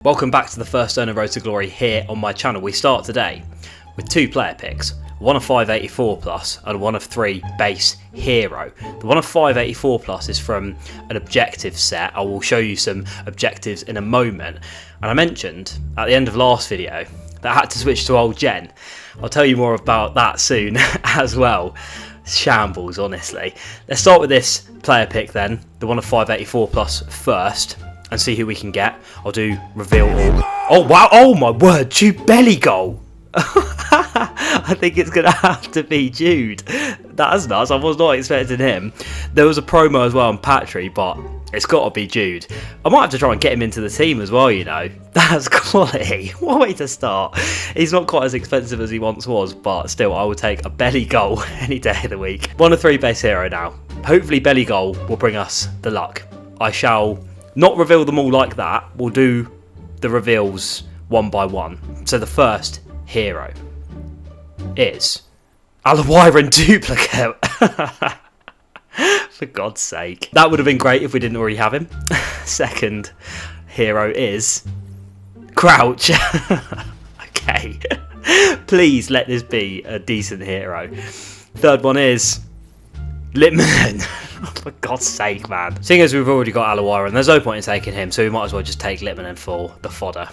Welcome back to the first earner road to glory here on my channel. We start today with two player picks, one of 584 plus and one of 3 base hero. The one of 584 plus is from an objective set. I will show you some objectives in a moment. And I mentioned at the end of last video that I had to switch to old gen. I'll tell you more about that soon as well. Shambles, honestly. Let's start with this player pick then, the one of 584 plus first, and see who we can get. I'll do reveal all. Oh wow, oh my word, Jude belly goal. I think it's going to have to be Jude. That's nuts, I was not expecting him. There was a promo as well on Patry, but it's got to be Jude. I might have to try and get him into the team as well, you know. That's quality. What a way to start. He's not quite as expensive as he once was, but still, I would take a belly goal any day of the week. One of 3 base hero now. Hopefully belly goal will bring us the luck. I shall not reveal them all like that. We'll do the reveals one by one. So the first hero is Alawiran duplicate. For God's sake. That would have been great if we didn't already have him. Second hero is Crouch. Okay. Please let this be a decent hero. Third one is Littman. For God's sake, man. Seeing as we've already got Alawiran, there's no point in taking him, so we might as well just take Littman for the fodder.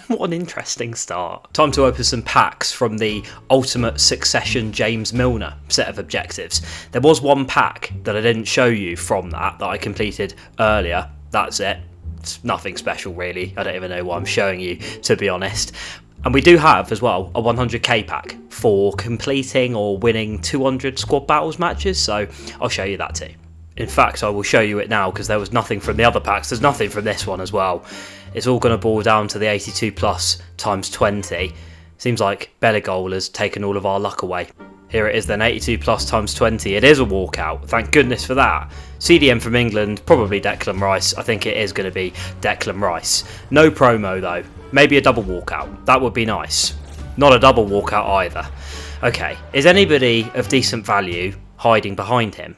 What an interesting start. Time to open some packs from the Ultimate Succession James Milner set of objectives. There was one pack that I didn't show you from that I completed earlier. That's it. It's nothing special really. I don't even know why I'm showing you, to be honest. And we do have as well a 100k pack for completing or winning 200 squad battles matches, so I'll show you that too. In fact, I will show you it now because there was nothing from the other packs. There's nothing from this one as well. It's all going to boil down to the 82 plus times 20. Seems like Belligol has taken all of our luck away. Here it is then, 82 plus times 20. It is a walkout. Thank goodness for that. CDM from England, probably Declan Rice. I think it is going to be Declan Rice. No promo though. Maybe a double walkout. That would be nice. Not a double walkout either. Okay, is anybody of decent value hiding behind him?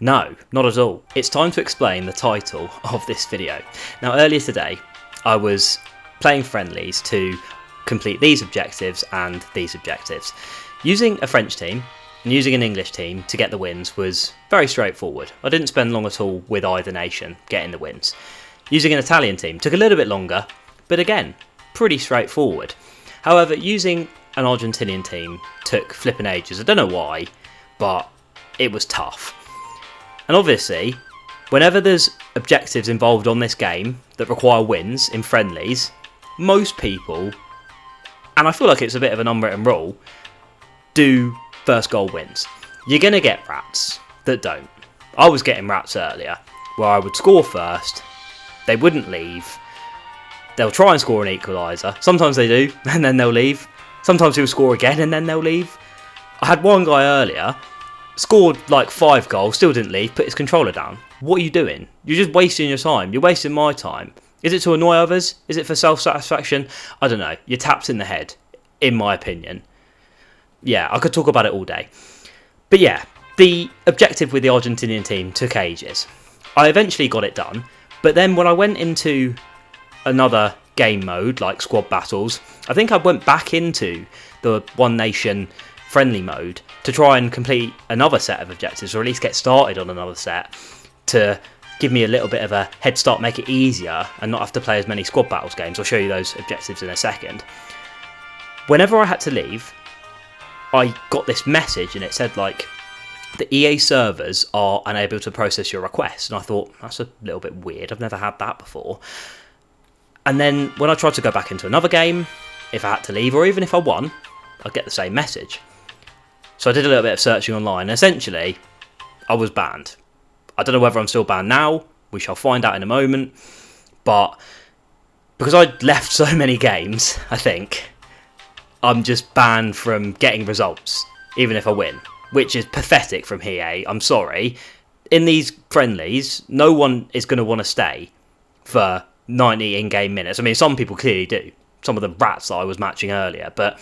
No, not at all. It's time to explain the title of this video. Now earlier today, I was playing friendlies to complete these objectives and these objectives. Using a French team and using an English team to get the wins was very straightforward. I didn't spend long at all with either nation getting the wins. Using an Italian team took a little bit longer, but again, pretty straightforward. However, using an Argentinian team took flipping ages. I don't know why, but it was tough. And obviously, whenever there's objectives involved on this game that require wins in friendlies, most people, and I feel like it's a bit of an unwritten rule, do first goal wins. You're going to get rats that don't. I was getting rats earlier, where I would score first, they wouldn't leave, they'll try and score an equaliser. Sometimes they do, and then they'll leave. Sometimes he'll score again, and then they'll leave. I had one guy earlier, scored like 5 goals, still didn't leave, put his controller down. What are you doing? You're just wasting your time. You're wasting my time. Is it to annoy others? Is it for self-satisfaction? I don't know. You're tapped in the head, in my opinion. Yeah, I could talk about it all day. But yeah, the objective with the Argentinian team took ages. I eventually got it done, but then when I went into another game mode, like squad battles, I think I went back into the One Nation friendly mode to try and complete another set of objectives, or at least get started on another set to give me a little bit of a head start, make it easier and not have to play as many squad battles games. I'll show you those objectives in a second. Whenever I had to leave, I got this message and it said like, the EA servers are unable to process your request. And I thought, that's a little bit weird. I've never had that before. And then when I tried to go back into another game, if I had to leave or even if I won, I'd get the same message. So I did a little bit of searching online and essentially I was banned. I don't know whether I'm still banned now, we shall find out in a moment, but because I'd left so many games, I think, I'm just banned from getting results, even if I win, which is pathetic from EA, I'm sorry. In these friendlies, no one is going to want to stay for 90 in-game minutes. I mean, some people clearly do, some of the rats that I was matching earlier, but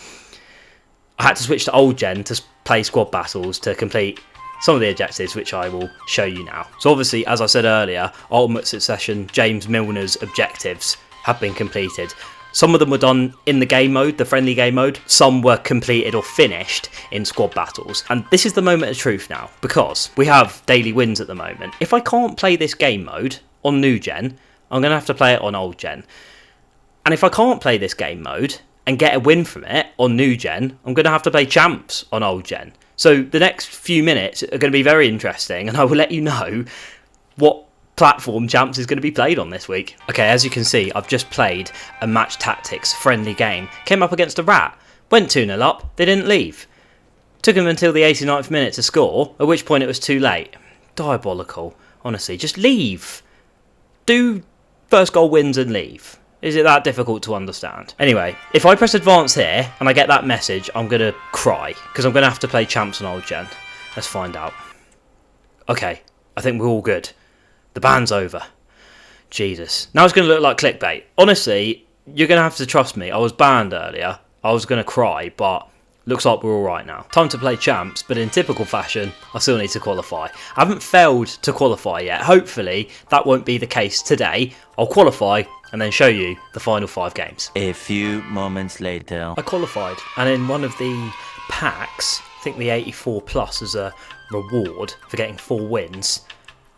I had to switch to old gen to play squad battles to complete some of the objectives, which I will show you now. So obviously, as I said earlier, Ultimate Succession James Milner's objectives have been completed. Some of them were done in the game mode, the friendly game mode. Some were completed or finished in squad battles. And this is the moment of truth now, because we have daily wins at the moment. If I can't play this game mode on new gen, I'm going to have to play it on old gen. And if I can't play this game mode and get a win from it on new gen, I'm going to have to play champs on old gen. So the next few minutes are going to be very interesting, and I will let you know what platform champs is going to be played on this week. Okay, as you can see, I've just played a match tactics friendly game. Came up against a rat, went 2-0 up, they didn't leave. Took them until the 89th minute to score, at which point it was too late. Diabolical, honestly, just leave. Do first goal wins and leave. Is it that difficult to understand? Anyway, if I press advance here and I get that message, I'm going to cry, because I'm going to have to play champs on old gen. Let's find out. Okay, I think we're all good. The ban's over. Jesus. Now it's going to look like clickbait. Honestly, you're going to have to trust me. I was banned earlier. I was going to cry, but looks like we're all right now. Time to play champs, but in typical fashion, I still need to qualify. I haven't failed to qualify yet. Hopefully, that won't be the case today. I'll qualify and then show you the final 5 games. A few moments later. I qualified, and in one of the packs, I think the 84 plus as a reward for getting 4 wins,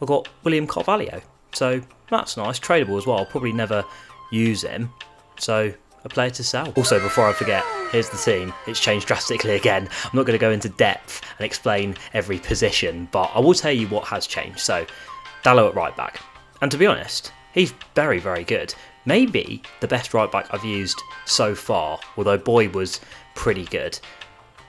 I got William Carvalho, so that's nice, tradable as well. I'll probably never use him, so a player to sell. Also, before I forget, here's the team. It's changed drastically again. I'm not going to go into depth and explain every position, but I will tell you what has changed. So, Dallo at right back, and to be honest, he's very, very good. Maybe the best right back I've used so far, although Boy was pretty good,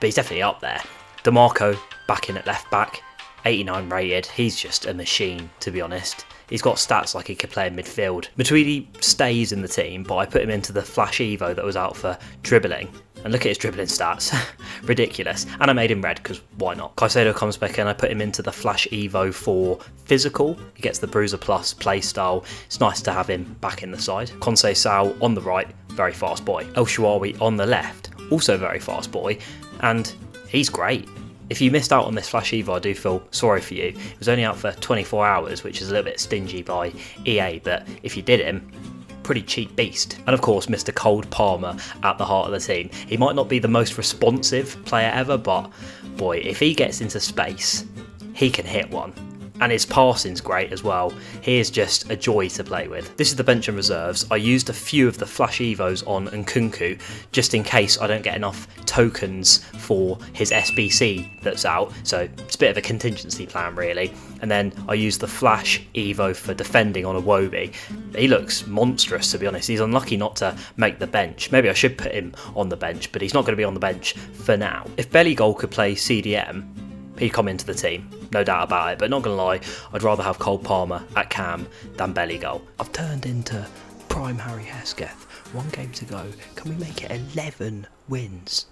but he's definitely up there. DeMarco back in at left back. 89 rated, he's just a machine, to be honest. He's got stats like he could play in midfield. Matuidi stays in the team, but I put him into the Flash Evo that was out for dribbling. And look at his dribbling stats. Ridiculous. And I made him red, because why not? Caicedo comes back in, I put him into the Flash Evo for physical. He gets the Bruiser Plus play style. It's nice to have him back in the side. Conceição on the right, very fast boy. El Shaarawy on the left, also very fast boy. And he's great. If you missed out on this Flash Evo, I do feel sorry for you. It was only out for 24 hours, which is a little bit stingy by EA, but if you did him, pretty cheap beast. And of course, Mr. Cold Palmer at the heart of the team. He might not be the most responsive player ever, but boy, if he gets into space, he can hit one. And his passing's great as well. He is just a joy to play with. This is the bench and reserves. I used a few of the Flash Evos on Nkunku just in case I don't get enough tokens for his SBC that's out. So it's a bit of a contingency plan really. And then I used the Flash Evo for defending on Iwobi. He looks monstrous, to be honest. He's unlucky not to make the bench. Maybe I should put him on the bench, but he's not going to be on the bench for now. If Bellegoal could play CDM, he'd come into the team, no doubt about it, but not going to lie, I'd rather have Cole Palmer at cam than Bellegoal. I've turned into prime Harry Hesketh. 1 game to go. Can we make it 11 wins?